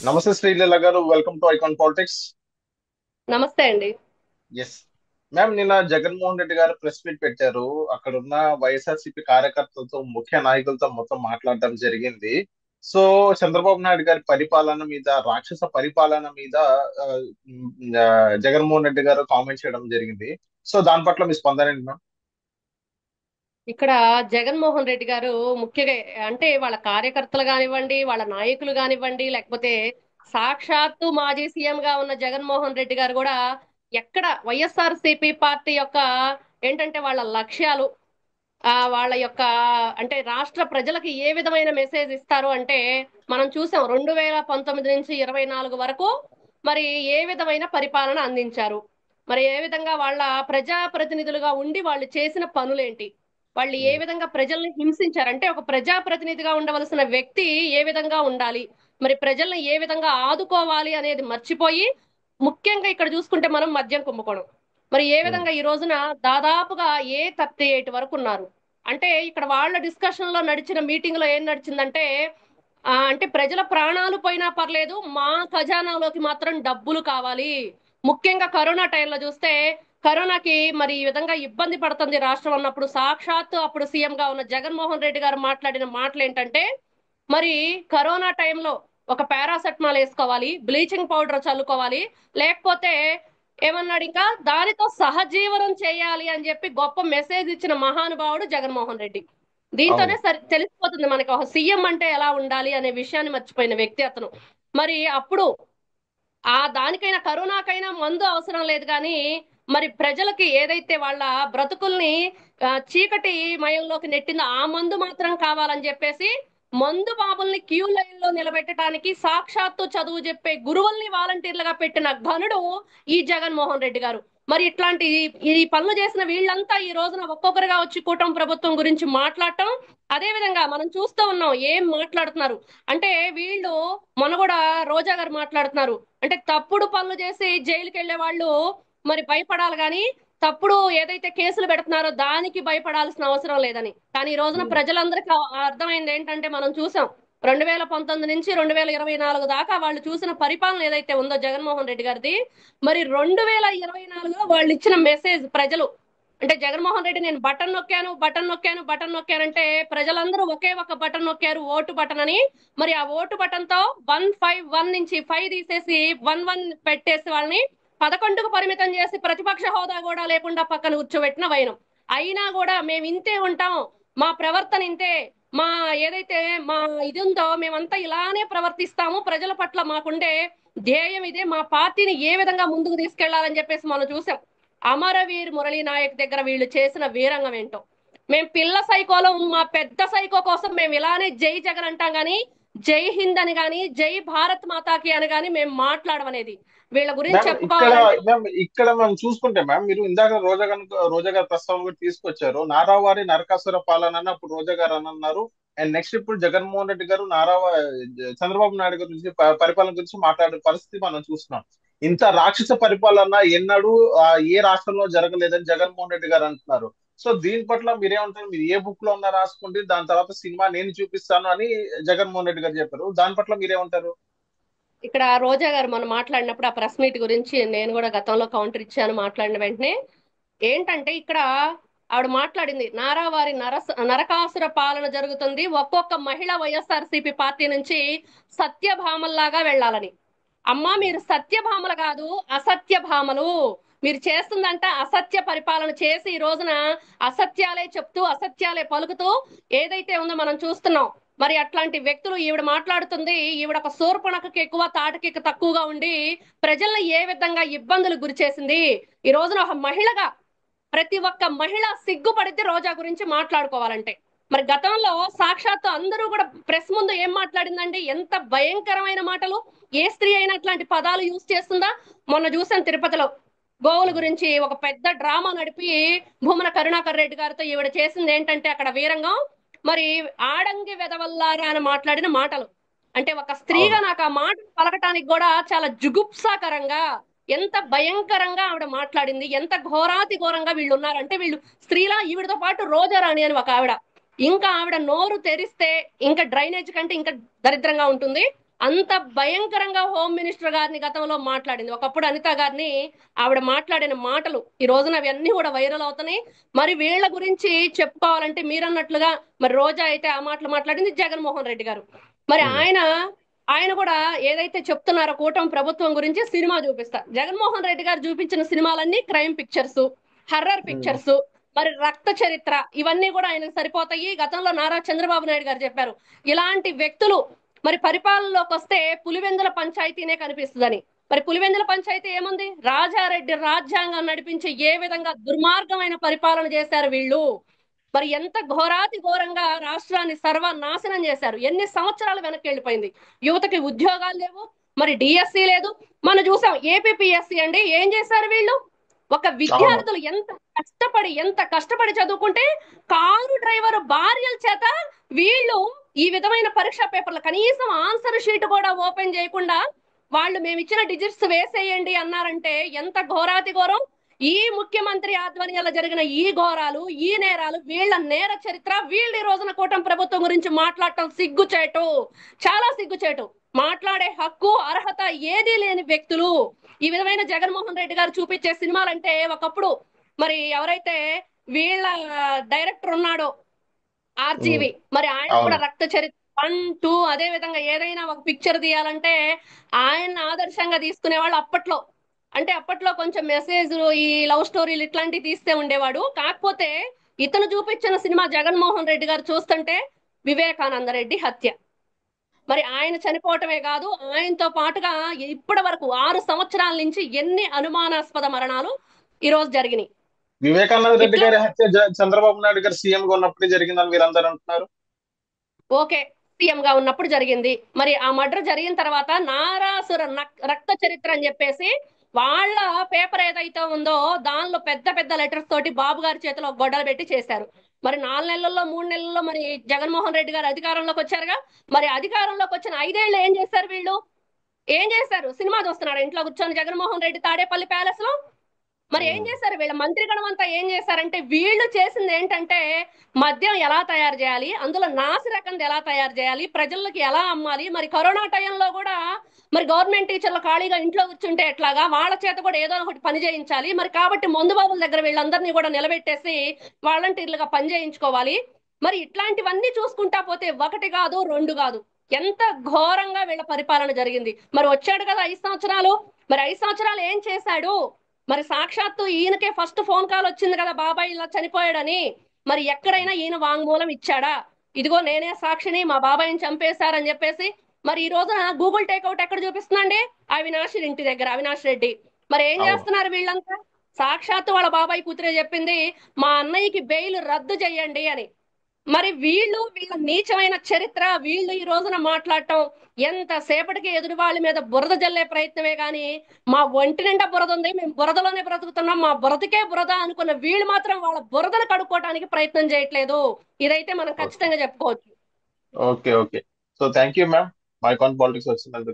నమస్తే శ్రీలీల గారు, welcome to icon politics. నమస్తే అండి. ఎస్ మ్యామ్, నిన్న జగన్మోహన్ రెడ్డి గారు ప్రెస్ మీట్ పెట్టారు. అక్కడ ఉన్న వైఎస్ఆర్సీపీ కార్యకర్తలతో, ముఖ్య నాయకులతో మొత్తం మాట్లాడడం జరిగింది. సో చంద్రబాబు నాయుడు గారి పరిపాలన మీద, రాక్షస పరిపాలన మీద ఆ, జగన్మోహన్ రెడ్డి గారు కామెంట్ చేయడం జరిగింది. సో దాని పట్ల మీ స్పందన ఏంటి మ్యామ్? ఇక్కడ జగన్మోహన్ రెడ్డి గారు ముఖ్యంగా అంటే వాళ్ళ కార్యకర్తలు కానివ్వండి, వాళ్ళ నాయకులు కానివ్వండి, లేకపోతే సాక్షాత్తు మాజీ సీఎం గా ఉన్న జగన్మోహన్ రెడ్డి గారు కూడా ఎక్కడ వైఎస్ఆర్ సిపి పార్టీ యొక్క ఏంటంటే వాళ్ళ లక్ష్యాలు, వాళ్ళ యొక్క అంటే రాష్ట్ర ప్రజలకు ఏ విధమైన మెసేజ్ ఇస్తారు అంటే మనం చూసాం 2019 నుంచి 24 వరకు మరి ఏ విధమైన పరిపాలన అందించారు. మరి ఏ విధంగా వాళ్ళ ప్రజా ప్రతినిధులుగా ఉండి వాళ్ళు చేసిన పనులేంటి, వాళ్ళు ఏ విధంగా ప్రజల్ని హింసించారు, అంటే ఒక ప్రజా ప్రతినిధిగా ఉండవలసిన వ్యక్తి ఏ విధంగా ఉండాలి, మరి ప్రజల్ని ఏ విధంగా ఆదుకోవాలి అనేది మర్చిపోయి ముఖ్యంగా ఇక్కడ చూసుకుంటే మనం మద్యం కుంభకోణం మరి ఏ ఉమ్, విధంగా ఈ రోజున దాదాపుగా ఏ 38 వరకు ఉన్నారు. అంటే ఇక్కడ వాళ్ళ డిస్కషన్ లో నడిచిన మీటింగ్ లో ఏం నడిచిందంటే అంటే ప్రజల ప్రాణాలు పోయినా పర్లేదు, మా ఖజానాలోకి మాత్రం డబ్బులు కావాలి. ముఖ్యంగా కరోనా టైంలో చూస్తే కరోనాకి మరి ఈ విధంగా ఇబ్బంది పడుతుంది రాష్ట్రం అన్నప్పుడు సాక్షాత్తు అప్పుడు సీఎం గా ఉన్న జగన్మోహన్ రెడ్డి గారు మాట్లాడిన మాటలు ఏంటంటే మరి కరోనా టైంలో ఒక పారాసెటమాల్ వేసుకోవాలి, బ్లీచింగ్ పౌడర్ చల్లుకోవాలి, లేకపోతే ఏమన్నాడు ఇంకా దానితో సహజీవనం చేయాలి అని చెప్పి గొప్ప మెసేజ్ ఇచ్చిన మహానుభావుడు జగన్మోహన్ రెడ్డి. దీంతోనే అవును. తెలిసిపోతుంది మనకి ఒక సీఎం అంటే ఎలా ఉండాలి అనే విషయాన్ని మర్చిపోయిన వ్యక్తి అతను. మరి అప్పుడు దానికైనా కరోనాకైనా మందు అవసరం లేదు కానీ మరి ప్రజలకి ఏదైతే వాళ్ళ బ్రతుకుల్ని చీకటి మయంలోకి నెట్టిందో ఆ మందు మాత్రం కావాలని చెప్పేసి మందు బాబుల్ని క్యూ లైన్ లో నిలబెట్టడానికి సాక్షాత్తు చదువు చెప్పే గురువుల్ని వాలంటీర్లుగా పెట్టిన ఘనుడు ఈ జగన్మోహన్ రెడ్డి గారు. మరి ఇట్లాంటి ఈ పనులు చేసిన వీళ్ళంతా ఈ రోజున ఒక్కొక్కరుగా వచ్చి కూటమి ప్రభుత్వం గురించి మాట్లాడటం, అదే విధంగా మనం చూస్తూ ఉన్నాం ఏం మాట్లాడుతున్నారు అంటే వీళ్ళు. మొన్న కూడా రోజా గారు మాట్లాడుతున్నారు అంటే తప్పుడు పనులు చేసి జైలుకి వెళ్లే వాళ్ళు మరి భయపడాలి కానీ తప్పుడు ఏదైతే కేసులు పెడుతున్నారో దానికి భయపడాల్సిన అవసరం లేదని. కానీ ఈ రోజున ఉమ్, ప్రజలందరికీ అర్థమైంది ఏంటంటే మనం చూసాం 2019 నుంచి 2024 దాకా వాళ్ళు చూసిన పరిపాలన ఏదైతే ఉందో జగన్మోహన్ రెడ్డి గారిది, మరి 2024లో వాళ్ళు ఇచ్చిన మెసేజ్ ప్రజలు అంటే జగన్మోహన్ రెడ్డి నేను బటన్ నొక్కాను బటన్ నొక్కాను బటన్ నొక్కానంటే ప్రజలందరూ ఒకే ఒక బటన్ నొక్కారు, ఓటు బటన్ అని. మరి ఆ ఓటు బటన్ తో 151 నుంచి 5 తీసేసి 11 పెట్టేసి వాళ్ళని 11కు పరిమితం చేసి ప్రతిపక్ష హోదా కూడా లేకుండా పక్కన కూర్చోబెట్టిన వైనం. అయినా కూడా మేము ఇంతే ఉంటాం, మా ప్రవర్తన ఇంతే, మా ఏదైతే మా ఇది ఉందో మేమంతా ఇలానే ప్రవర్తిస్తాము, ప్రజల పట్ల మాకుండే ధ్యేయం ఇదే, మా పార్టీని ఏ విధంగా ముందుకు తీసుకెళ్లాలని చెప్పేసి మనం చూసాం. అమరవీర్ మురళీ నాయక్ దగ్గర వీళ్ళు చేసిన వీరంగం ఏంటో. మేము పిల్ల సైకోలో మా పెద్ద సైకో కోసం మేము ఇలానే జై జగన్ అంటాం గాని జై హింద్ అని గాని జై భారత్ మాతాకి అని గాని మేము మాట్లాడమనేది. వీళ్ళ గురించి మ్యామ్ ఇక్కడ చెప్పుకోవాలంటే మ్యామ్ ఇక్కడ మనం చూసుకుంటే మ్యామ్, మీరు ఇందాక రోజా గారి ప్రస్తావన కూడా తీసుకొచ్చారు. నారావారి నరకాసుర పాలన అని అప్పుడు రోజా గారు అని అన్నారు. అండ్ నెక్స్ట్ ఇప్పుడు జగన్మోహన్ రెడ్డి గారు చంద్రబాబు నాయుడు గారి గురించి, పరిపాలన గురించి మాట్లాడే పరిస్థితి మనం చూస్తున్నాం. ఇంత రాక్షస పరిపాలన ఎన్నడూ ఏ రాష్ట్రంలో జరగలేదని జగన్మోహన్ రెడ్డి గారు అంటున్నారు. సో దీని పట్ల మీరేమంటారు? మీరు ఏ బుక్ లో ఉన్నా రాసుకోండి, దాని తర్వాత సినిమా నేను చూపిస్తాను అని జగన్మోహన్ రెడ్డి గారు చెప్పారు. దాని పట్ల మీరేమంటారు? ఇక్కడ రోజా గారు మనం మాట్లాడినప్పుడు ఆ ప్రెస్ మీట్ గురించి నేను కూడా గతంలో కౌంటర్ ఇచ్చాను మాట్లాడిన వెంటనే. ఏంటంటే ఇక్కడ ఆవిడ మాట్లాడింది నారావారి నరకాసుర పాలన జరుగుతుంది, ఒక్కొక్క మహిళ వైఎస్ఆర్సీపీ పార్టీ నుంచి సత్యభామల్లాగా వెళ్ళాలని. అమ్మా మీరు సత్యభామలు కాదు, అసత్యభామలు. మీరు చేస్తుందంట అసత్య పరిపాలన చేసి ఈ రోజున అసత్యాలే చెప్తూ అసత్యాలే పలుకుతూ ఏదైతే ఉందో మనం చూస్తున్నాం. మరి అట్లాంటి వ్యక్తులు ఈవిడ మాట్లాడుతుంది, ఈవిడ ఒక శూర్పణఖకి ఎక్కువ తాటకి తక్కువగా ఉండి ప్రజల్ని ఏ విధంగా ఇబ్బందులు గురి చేసింది. ఈ రోజున ఒక మహిళగా ప్రతి ఒక్క మహిళ సిగ్గుపడితే రోజా గురించి మాట్లాడుకోవాలంటే. మరి గతంలో సాక్షాత్తు అందరూ కూడా ప్రెస్ ముందు ఏం మాట్లాడిందండి, ఎంత భయంకరమైన మాటలు. ఏ స్త్రీ అయినా అట్లాంటి పదాలు యూజ్ చేస్తుందా? మొన్న చూసాం తిరుపతిలో గోవుల గురించి ఒక పెద్ద డ్రామా నడిపి భూమన కరుణాకర్ రెడ్డి గారితో ఈవిడ చేసింది ఏంటంటే అక్కడ వీరంగం. మరి ఆడంగి వెదవల్లారా అని మాట్లాడిన మాటలు అంటే ఒక స్త్రీగా అవును. నాకు ఆ మాట పలకటానికి కూడా చాలా జుగుప్సాకరంగా, ఎంత భయంకరంగా ఆవిడ మాట్లాడింది, ఎంత ఘోరాతి ఘోరంగా వీళ్ళు ఉన్నారంటే వీళ్ళు స్త్రీలా. ఈవిడతో పాటు రోజారాణి అని ఒక ఆవిడ, ఇంకా ఆవిడ నోరు తెరిస్తే ఇంకా డ్రైనేజ్ కంటే ఇంకా దరిద్రంగా ఉంటుంది. అంత భయంకరంగా హోమ్ మినిస్టర్ గారిని గతంలో మాట్లాడింది. ఒకప్పుడు అనిత గారిని ఆవిడ మాట్లాడిన మాటలు ఈ రోజున అవన్నీ కూడా వైరల్ అవుతున్నాయి. మరి వీళ్ళ గురించి చెప్పుకోవాలంటే మీరన్నట్లుగా మరి రోజా అయితే ఆ మాటలు మాట్లాడింది, జగన్మోహన్ రెడ్డి గారు మరి ఉమ్, ఆయన కూడా ఏదైతే చెప్తున్నారో కూటమి ప్రభుత్వం గురించి సినిమా చూపిస్తా. జగన్మోహన్ రెడ్డి గారు చూపించిన సినిమాలన్నీ క్రైమ్ పిక్చర్స్, హర్రర్ ఉమ్, పిక్చర్స్, మరి రక్త చరిత్ర, ఇవన్నీ కూడా ఆయనకు సరిపోతాయి. గతంలో నారా చంద్రబాబు నాయుడు గారు చెప్పారు ఇలాంటి వ్యక్తులు మరి పరిపాలనలోకి వస్తే పులివెందుల పంచాయతీనే కనిపిస్తుందని. మరి పులివెందుల పంచాయతీ ఏముంది? రాజారెడ్డి రాజ్యాంగం నడిపించి ఏ విధంగా దుర్మార్గమైన పరిపాలన చేశారు వీళ్ళు. మరి ఎంత ఘోరాతి ఘోరంగా రాష్ట్రాన్ని సర్వనాశనం చేశారు. ఎన్ని సంవత్సరాలు వెనక్కి వెళ్ళిపోయింది. యువతకి ఉద్యోగాలు లేవు, మరి డిఎస్సి లేదు. మనం చూసాం ఏపీపీఎస్సి అండి, ఏం చేశారు వీళ్ళు? ఒక అవును. విద్యార్థులు ఎంత కష్టపడి చదువుకుంటే కారు డ్రైవర్ భార్యల చేత వీళ్ళు ఈ విధమైన పరీక్షా పేపర్లు కనీసం ఆన్సర్ షీట్ కూడా ఓపెన్ చేయకుండా వాళ్ళు మేము ఇచ్చిన డిజిట్స్ వేసేయండి అన్నారంటే ఎంత ఘోరాతి ఘోరం. ఈ ముఖ్యమంత్రి ఆధ్వర్యంలో జరిగిన ఈ ఘోరాలు, ఈ నేరాలు, వీళ్ళ నేర చరిత్ర, వీళ్ళు ఈ రోజున కూటమి ప్రభుత్వం గురించి మాట్లాడటం సిగ్గుచేటు, చాలా సిగ్గుచేటు. మాట్లాడే హక్కు అర్హత ఏదీ లేని వ్యక్తులు ఈ విధమైన జగన్మోహన్ రెడ్డి గారు చూపించే సినిమాలంటే ఒకప్పుడు మరి ఎవరైతే వీళ్ళ డైరెక్టర్ ఉన్నాడో ఉమ్, ఆర్జీవి, మరి ఆయన కూడా అవును. రక్త చరిత్ర 1, 2 అదే విధంగా ఏదైనా ఒక పిక్చర్ తీయాలంటే ఆయన ఆదర్శంగా తీసుకునే వాళ్ళు అప్పట్లో. అంటే అప్పట్లో కొంచెం మెసేజ్, ఈ లవ్ స్టోరీలు ఇట్లాంటివి తీస్తే ఉండేవాడు. కాకపోతే ఇతను చూపించిన సినిమా జగన్మోహన్ రెడ్డి గారు చూస్తుంటే వివేకానంద రెడ్డి హత్య, మరి ఆయన చనిపోవటమే కాదు ఆయనతో పాటుగా ఇప్పటి వరకు 6 సంవత్సరాల నుంచి ఎన్ని అనుమానాస్పద మరణాలు ఈ రోజు జరిగినాయి. వివేకానంద రెడ్డి ఇట్లా గారి హత్య చంద్రబాబు నాయుడు గారు సీఎం గా ఉన్నప్పుడే జరిగిందని మీరందరూ అంటున్నారు. ఓకే, సీఎం గా ఉన్నప్పుడు జరిగింది. మరి ఆ మర్డర్ జరిగిన తర్వాత నారాసుర రక్త చరిత్ర అని చెప్పేసి వాళ్ళ పేపర్ ఏదైతే ఉందో దానిలో పెద్ద పెద్ద లెటర్స్ తోటి బాబు గారి చేతిలో గొడ్డలు పెట్టి చేశారు. మరి 4 నెలల్లో 3 నెలల్లో మరి జగన్మోహన్ రెడ్డి గారు అధికారంలోకి వచ్చారుగా. మరి అధికారంలోకి వచ్చిన 5 ఏళ్ళు ఏం చేశారు వీళ్ళు? ఏం చేశారు? సినిమా చూస్తున్నాడు ఇంట్లో కూర్చొని జగన్మోహన్ రెడ్డి తాడేపల్లి ప్యాలెస్ లో. మరి ఏం ఉమ్, చేశారు? వీళ్ళ మంత్రిగణం అంతా ఏం చేశారంటే వీళ్ళు చేసింది ఏంటంటే మద్యం ఎలా తయారు చేయాలి, అందులో నాసి రకంది ఎలా తయారు చేయాలి, ప్రజలకి ఎలా అమ్మాలి. మరి కరోనా టైంలో కూడా మరి గవర్నమెంట్ టీచర్లు ఖాళీగా ఇంట్లో కూర్చుంటే ఎట్లాగా, వాళ్ళ చేత కూడా ఏదో ఒకటి పని చేయించాలి. మరి కాబట్టి మందు బాబుల దగ్గర వీళ్ళందరినీ కూడా నిలబెట్టేసి వాలంటీర్లుగా పని చేయించుకోవాలి. మరి ఇట్లాంటివన్నీ చూసుకుంటా పోతే ఒకటి కాదు, రెండు కాదు, ఎంత ఘోరంగా వీళ్ళ పరిపాలన జరిగింది. మరి వచ్చాడు కదా 5 సంవత్సరాలు, మరి 5 సంవత్సరాలు ఏం చేశాడు? మరి సాక్షాత్తు ఈయనకే ఫస్ట్ ఫోన్ కాల్ వచ్చింది కదా బాబాయ్ ఇలా చనిపోయాడని. మరి ఎక్కడైనా ఈయన వాంగ్మూలం ఇచ్చాడా? ఇదిగో నేనే సాక్షిని, మా బాబాయ్ని చంపేశారని చెప్పేసి. మరి ఈ రోజున గూగుల్ టేక్అవుట్ ఎక్కడ చూపిస్తుందండి? అవినాష్ ఇంటి దగ్గర, అవినాష్ రెడ్డి. మరి ఏం అవును. చేస్తున్నారు వీళ్ళంతా? సాక్షాత్తు వాళ్ళ బాబాయ్ కూతురే చెప్పింది మా అన్నయ్యకి బెయిల్ రద్దు చేయండి అని. మరి వీళ్ళ నీచమైన చరిత్ర, వీళ్ళు ఈ రోజున మాట్లాడటం ఎంతసేపటికి ఎదుటి వాళ్ళ మీద బురద జల్లే ప్రయత్నమే గాని మా ఒంటి నిండా బురద ఉంది, మేము బురదలోనే బ్రతుకుతున్నాం, మా బురదకే బురద అనుకున్న వీళ్ళు మాత్రం వాళ్ళ బురదను కడుక్కోవడానికి ప్రయత్నం చేయట్లేదు. ఇదైతే మనం ఓకే. ఖచ్చితంగా చెప్పుకోవచ్చు. Okay. Okay. So thank you ma'am. మా అకౌంట్ పాలిటిక్స్ వచ్చినందుకు.